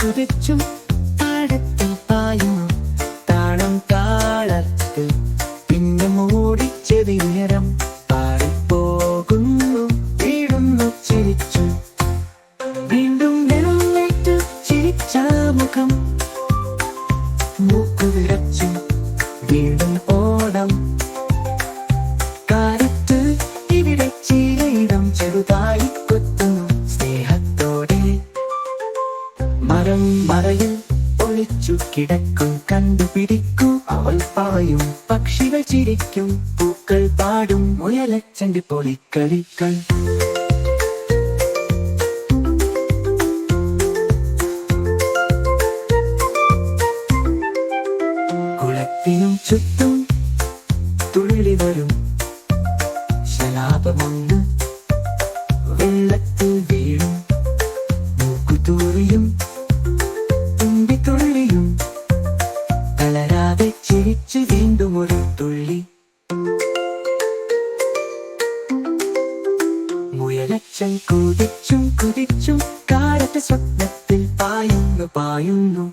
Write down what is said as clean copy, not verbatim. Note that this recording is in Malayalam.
കുതിച്ചും താഴത്തിൽ പായുന്നു താളം താളത്ത് പിന്നെ മൂടിച്ചെവി ഉയരം പാറിപ്പോകുന്നു വീഴുന്നു ചിരിച്ചു വീണ്ടും വെള്ളേറ്റ് ചിരിച്ച മുഖം മൂക്കു വിറച്ചു വീണ്ടും ഓടം കാലത്ത് ഇവിടെ ചിലയിടം ചെറുതായി കൊത്തുന്നു സ്നേഹത്തോടെ മരം മറയിൽ ഒളിച്ചു കിടക്കും കണ്ടുപിടിക്കൂ അവൾ പായും പക്ഷികൾ ചിരിക്കും പൂക്കൾ പാടും മുയലച്ചന്റെ പൊളിക്കളികൾ കുളത്തിനും ചുറ്റും തുള്ളി വരും ശലാപമൊന്ന് വെള്ളത്തിൽ വീഴും മൂക്കുതൂറിയും തുള്ളിയും തളരാതെ ചിരിച്ചു വീണ്ടും ഒരു തുള്ളി മുയലച്ചൻ കുതിച്ചും കുതിച്ചും കാലത്തെ സ്വപ്നത്തിൽ പായുന്നു